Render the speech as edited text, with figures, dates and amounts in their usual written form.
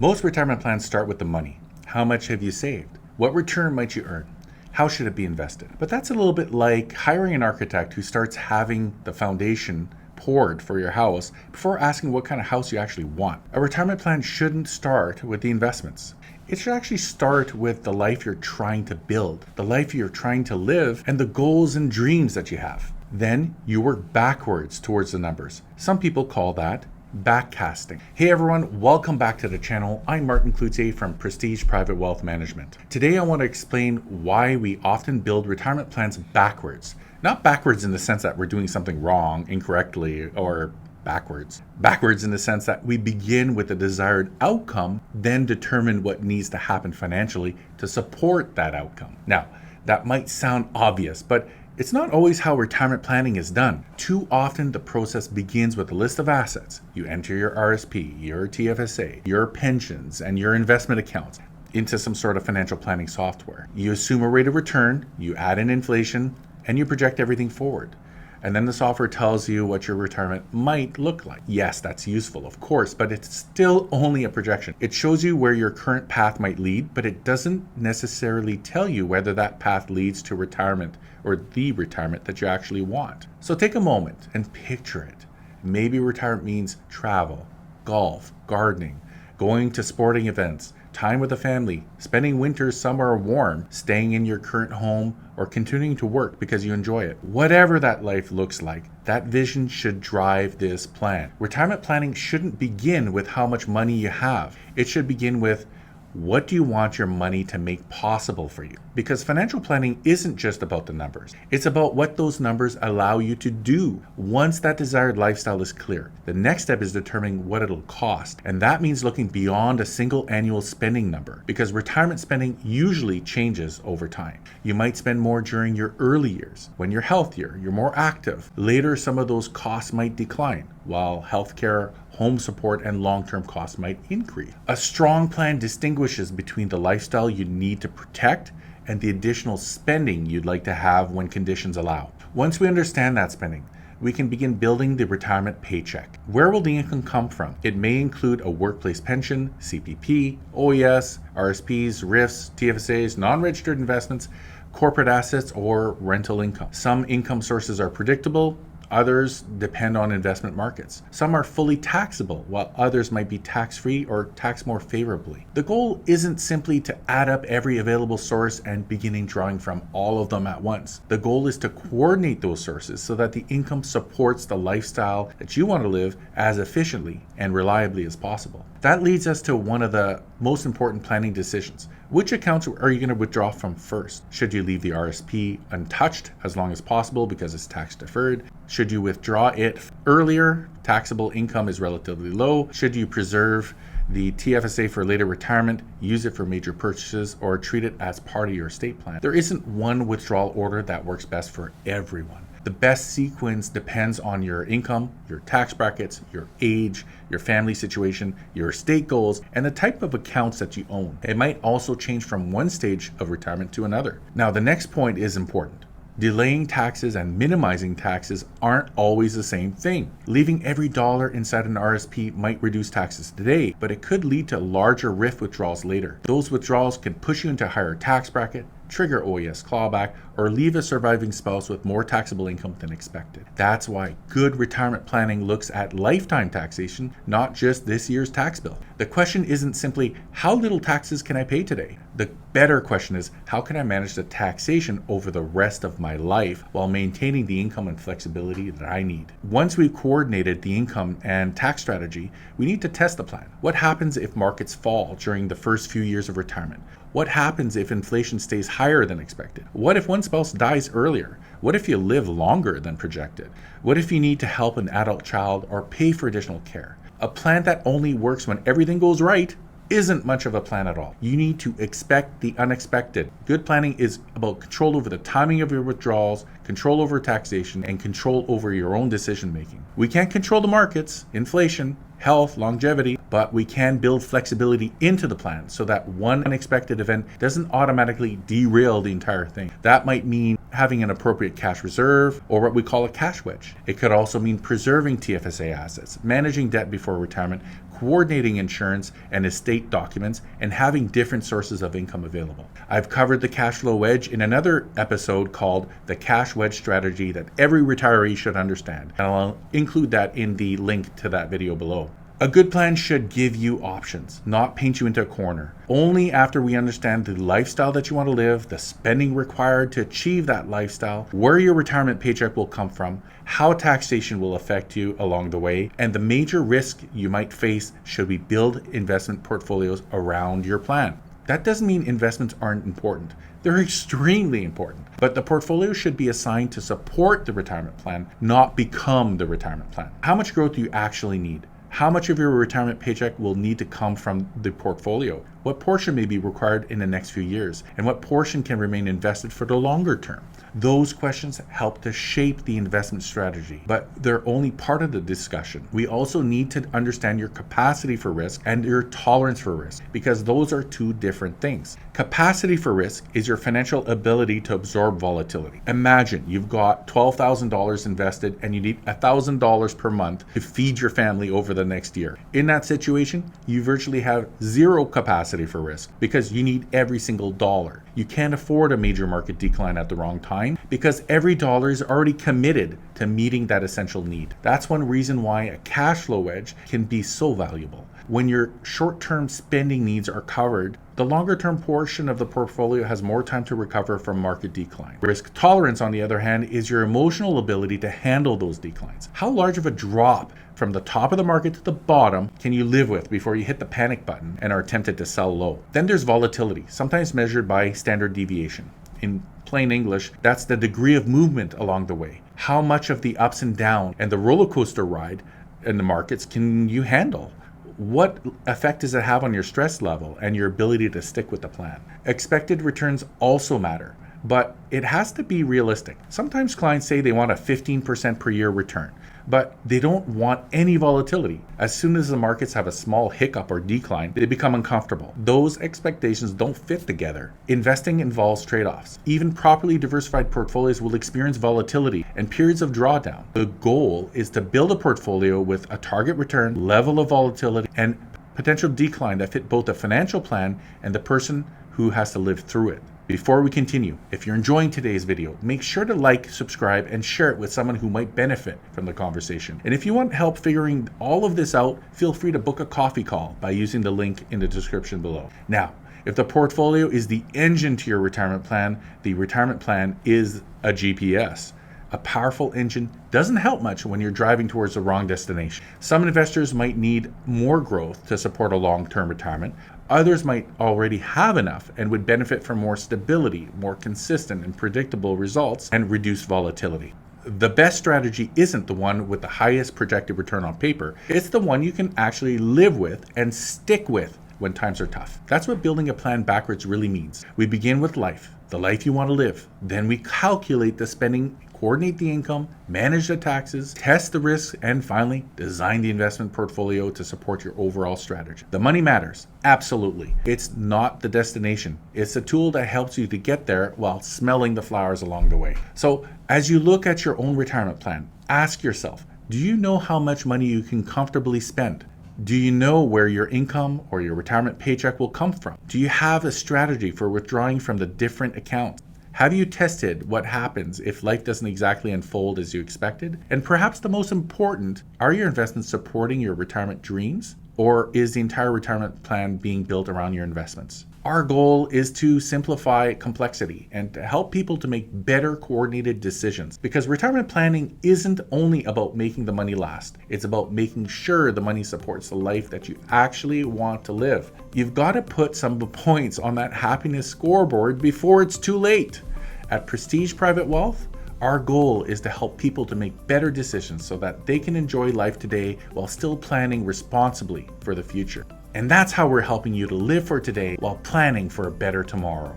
Most retirement plans start with the money. How much have you saved? What return might you earn? How should it be invested? But that's a little bit like hiring an architect who starts having the foundation poured for your house before asking what kind of house you actually want. A retirement plan shouldn't start with the investments. It should actually start with the life you're trying to build, the life you're trying to live, and the goals and dreams that you have. Then you work backwards towards the numbers. Some people call that backcasting. Hey everyone, welcome back to the channel. I'm Martin Cloutier from Prestige Private Wealth Management. Today I want to explain why we often build retirement plans backwards. Not backwards in the sense that we're doing something wrong, incorrectly, or backwards. Backwards in the sense that we begin with the desired outcome, then determine what needs to happen financially to support that outcome. Now, that might sound obvious, but it's not always how retirement planning is done. Too often, the process begins with a list of assets. You enter your RSP, your TFSA, your pensions, and your investment accounts into some sort of financial planning software. You assume a rate of return, you add in inflation, and you project everything forward. And then the software tells you what your retirement might look like. Yes, that's useful, of course, but it's still only a projection. It shows you where your current path might lead, but it doesn't necessarily tell you whether that path leads to retirement or the retirement that you actually want. So take a moment and picture it. Maybe retirement means travel, golf, gardening, going to sporting events, time with the family, spending winters somewhere warm, staying in your current home, or continuing to work because you enjoy it. Whatever that life looks like, that vision should drive this plan. Retirement planning shouldn't begin with how much money you have. It should begin with, what do you want your money to make possible for you? Because financial planning isn't just about the numbers. It's about what those numbers allow you to do. Once that desired lifestyle is clear, the next step is determining what it'll cost. And that means looking beyond a single annual spending number, because retirement spending usually changes over time. You might spend more during your early years. When you're healthier, you're more active. Later, some of those costs might decline, while healthcare, home support, and long-term costs might increase. A strong plan distinguishes between the lifestyle you need to protect and the additional spending you'd like to have when conditions allow. Once we understand that spending, we can begin building the retirement paycheck. Where will the income come from? It may include a workplace pension, CPP, OES, RSPs, RIFs, TFSAs, non-registered investments, corporate assets, or rental income. Some income sources are predictable. Others depend on investment markets. Some are fully taxable, while others might be tax-free or taxed more favorably. The goal isn't simply to add up every available source and beginning drawing from all of them at once. The goal is to coordinate those sources so that the income supports the lifestyle that you want to live as efficiently and reliably as possible. That leads us to one of the most important planning decisions. Which accounts are you going to withdraw from first? Should you leave the RSP untouched as long as possible because it's tax deferred? Should you withdraw it earlier? Taxable income is relatively low. Should you preserve the TFSA for later retirement, use it for major purchases, or treat it as part of your estate plan? There isn't one withdrawal order that works best for everyone. The best sequence depends on your income, your tax brackets, your age, your family situation, your estate goals, and the type of accounts that you own. It might also change from one stage of retirement to another. Now, the next point is important. Delaying taxes and minimizing taxes aren't always the same thing. Leaving every dollar inside an RSP might reduce taxes today, but it could lead to larger RIF withdrawals later. Those withdrawals can push you into a higher tax bracket, trigger OES clawback, or leave a surviving spouse with more taxable income than expected. That's why good retirement planning looks at lifetime taxation, not just this year's tax bill. The question isn't simply, how little taxes can I pay today? The better question is, how can I manage the taxation over the rest of my life while maintaining the income and flexibility that I need? Once we've coordinated the income and tax strategy, we need to test the plan. What happens if markets fall during the first few years of retirement? What happens if inflation stays higher than expected? What if one spouse dies earlier? What if you live longer than projected? What if you need to help an adult child or pay for additional care? A plan that only works when everything goes right isn't much of a plan at all. You need to expect the unexpected. Good planning is about control over the timing of your withdrawals, control over taxation, and control over your own decision making. We can't control the markets, inflation, health, longevity, but we can build flexibility into the plan so that one unexpected event doesn't automatically derail the entire thing. That might mean having an appropriate cash reserve, or what we call a cash wedge. It could also mean preserving TFSA assets, managing debt before retirement, coordinating insurance and estate documents, and having different sources of income available. I've covered the cash flow wedge in another episode called the cash wedge strategy that every retiree should understand, and I'll include that in the link to that video below. A good plan should give you options, not paint you into a corner. Only after we understand the lifestyle that you want to live, the spending required to achieve that lifestyle, where your retirement paycheck will come from, how taxation will affect you along the way, and the major risk you might face should we build investment portfolios around your plan. That doesn't mean investments aren't important. They're extremely important, but the portfolio should be assigned to support the retirement plan, not become the retirement plan. How much growth do you actually need? How much of your retirement paycheck will need to come from the portfolio? What portion may be required in the next few years? And what portion can remain invested for the longer term? Those questions help to shape the investment strategy, but they're only part of the discussion. We also need to understand your capacity for risk and your tolerance for risk, because those are two different things. Capacity for risk is your financial ability to absorb volatility. Imagine you've got $12,000 invested and you need $1,000 per month to feed your family over the next year. In that situation, you virtually have zero capacity for risk because you need every single dollar. You can't afford a major market decline at the wrong time because every dollar is already committed to meeting that essential need. That's one reason why a cash flow wedge can be so valuable. When your short-term spending needs are covered, the longer-term portion of the portfolio has more time to recover from market decline. Risk tolerance, on the other hand, is your emotional ability to handle those declines. How large of a drop from the top of the market to the bottom can you live with before you hit the panic button and are tempted to sell low? Then there's volatility, sometimes measured by standard deviation. In plain English, that's the degree of movement along the way. How much of the ups and downs and the roller coaster ride in the markets can you handle? What effect does it have on your stress level and your ability to stick with the plan? Expected returns also matter, but it has to be realistic. Sometimes clients say they want a 15% per year return, but they don't want any volatility. As soon as the markets have a small hiccup or decline, they become uncomfortable. Those expectations don't fit together. Investing involves trade-offs. Even properly diversified portfolios will experience volatility and periods of drawdown. The goal is to build a portfolio with a target return, level of volatility, and potential decline that fit both the financial plan and the person who has to live through it. Before we continue, if you're enjoying today's video, make sure to like, subscribe, and share it with someone who might benefit from the conversation. And if you want help figuring all of this out, feel free to book a coffee call by using the link in the description below. Now, if the portfolio is the engine to your retirement plan, the retirement plan is a GPS. A powerful engine doesn't help much when you're driving towards the wrong destination. Some investors might need more growth to support a long-term retirement. Others might already have enough and would benefit from more stability, more consistent and predictable results, and reduced volatility. The best strategy isn't the one with the highest projected return on paper. It's the one you can actually live with and stick with when times are tough. That's what building a plan backwards really means. We begin with life, the life you want to live. Then we calculate the spending, coordinate the income, manage the taxes, test the risks, and finally, design the investment portfolio to support your overall strategy. The money matters, absolutely. It's not the destination. It's a tool that helps you to get there while smelling the flowers along the way. So as you look at your own retirement plan, ask yourself, do you know how much money you can comfortably spend? Do you know where your income or your retirement paycheck will come from? Do you have a strategy for withdrawing from the different accounts? Have you tested what happens if life doesn't exactly unfold as you expected? And perhaps the most important, are your investments supporting your retirement dreams? Or is the entire retirement plan being built around your investments? Our goal is to simplify complexity and to help people to make better coordinated decisions, because retirement planning isn't only about making the money last. It's about making sure the money supports the life that you actually want to live. You've got to put some points on that happiness scoreboard before it's too late. At Prestige Private Wealth, our goal is to help people to make better decisions so that they can enjoy life today while still planning responsibly for the future. And that's how we're helping you to live for today while planning for a better tomorrow.